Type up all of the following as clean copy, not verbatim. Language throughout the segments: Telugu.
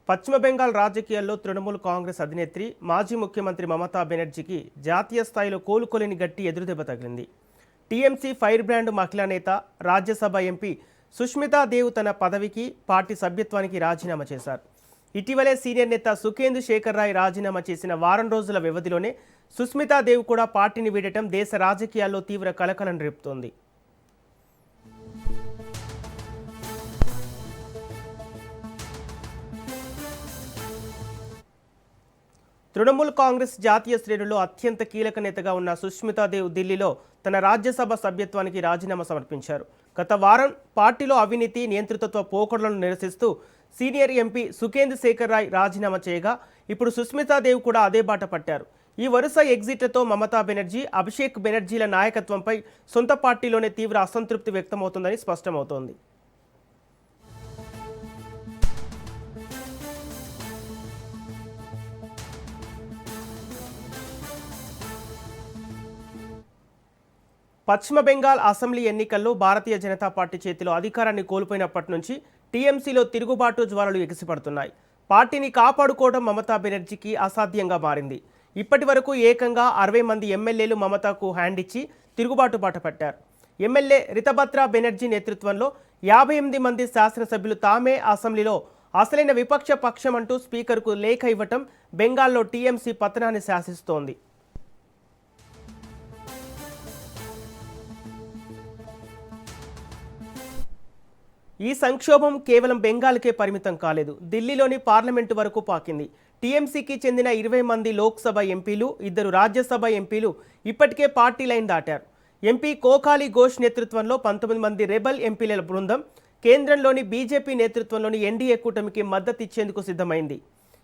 పశ్చిమ బెంగాల్ రాజకీయాల్లో తృణమూల్ కాంగ్రెస్ అధినేత్రి మాజీ ముఖ్యమంత్రి మమతా బెనర్జీకి జాతీయ స్థాయిలో కోలుకోలేని గట్టి ఎదురుదెబ్బ తగిలింది. టీఎంసీ ఫైర్ బ్రాండ్ మహిళా నేత, రాజ్యసభ ఎంపీ సుష్మితా దేవ్ తన పదవికి, పార్టీ సభ్యత్వానికి రాజీనామా చేశారు. ఇటీవలే సీనియర్ నేత సుఖేందు శేఖర్ రాయ్ రాజీనామా చేసిన వారం రోజుల వ్యవధిలోనే సుష్మితా దేవ్ కూడా పార్టీని వీడటం దేశ రాజకీయాల్లో తీవ్ర కలకలం రేపుతోంది. తృణమూల్ కాంగ్రెస్ జాతీయ శ్రేణుల్లో అత్యంత కీలక నేతగా ఉన్న సుష్మితా దేవ్ ఢిల్లీలో తన రాజ్యసభ సభ్యత్వానికి రాజీనామా సమర్పించారు. గత వారం పార్టీలో అవినీతి, నియంతృత్వ పోకడలను నిరసిస్తూ సీనియర్ ఎంపీ సుఖేందు శేఖర్ రాయ్ రాజీనామా చేయగా ఇప్పుడు సుష్మితా దేవ్ కూడా అదే బాట పట్టారు. ఈ వరుస ఎగ్జిట్లతో మమతా బెనర్జీ, అభిషేక్ బెనర్జీల నాయకత్వంపై సొంత పార్టీలోనే తీవ్ర అసంతృప్తి వ్యక్తమవుతోందని స్పష్టమవుతోంది. పశ్చిమ బెంగాల్ అసెంబ్లీ ఎన్నికల్లో భారతీయ జనతా పార్టీ చేతిలో అధికారాన్ని కోల్పోయినప్పటి నుంచి టీఎంసీలో తిరుగుబాటు జ్వాలలు ఎగిసిపడుతున్నాయి. పార్టీని కాపాడుకోవడం మమతా బెనర్జీకి అసాధ్యంగా మారింది. ఇప్పటి వరకు ఏకంగా 60 మంది ఎమ్మెల్యేలు మమతాకు హ్యాండ్ ఇచ్చి తిరుగుబాటు బాట పట్టారు. ఎమ్మెల్యే రితభద్ర బెనర్జీ నేతృత్వంలో 58 మంది శాసనసభ్యులు తామే అసెంబ్లీలో అసలైన విపక్ష పక్షం అంటూ స్పీకర్కు లేఖ ఇవ్వటం బెంగాల్లో టీఎంసీ పతనాన్ని శాసిస్తోంది. ఈ సంక్షోభం కేవలం బెంగాల్కే పరిమితం కాలేదు, ఢిల్లీలోని పార్లమెంటు వరకు పాకింది. టీఎంసీకి చెందిన 20 మంది లోక్సభ ఎంపీలు, 2 రాజ్యసభ ఎంపీలు ఇప్పటికే పార్టీ లైన్ దాటారు. ఎంపీ కోకాలి ఘోష్ నేతృత్వంలో 19 మంది రెబల్ ఎంపీల బృందం కేంద్రంలోని బీజేపీ నేతృత్వంలోని ఎన్డీఏ కూటమికి మద్దతిచ్చేందుకు సిద్ధమైంది.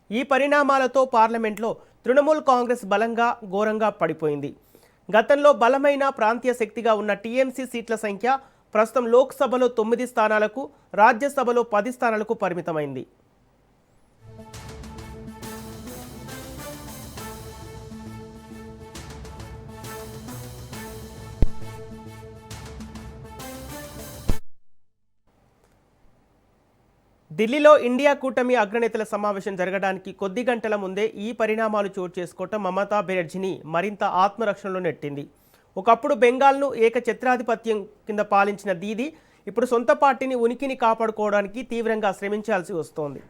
ఈ పరిణామాలతో పార్లమెంట్లో తృణమూల్ కాంగ్రెస్ బలంగా ఘోరంగా పడిపోయింది. గతంలో బలమైన ప్రాంతీయ శక్తిగా ఉన్న టీఎంసీ సీట్ల సంఖ్య ప్రస్తుతం లోక్సభలో 9 స్థానాలకు, రాజ్యసభలో 10 స్థానాలకు పరిమితమైంది. ఢిల్లీలో ఇండియా కూటమి అగ్రనేతల సమావేశం జరగడానికి కొద్ది గంటల ముందే ఈ పరిణామాలు చోటు చేసుకోవటం మమతా బెనర్జీని మరింత ఆత్మరక్షణలో నెట్టింది. ఒకప్పుడు బెంగాల్ను ఏకఛత్రాధిపత్యం కింద పాలించిన దీదీ ఇప్పుడు సొంత పార్టీని ఉనికిని కాపాడుకోవడానికి తీవ్రంగా శ్రమించాల్సి వస్తోంది.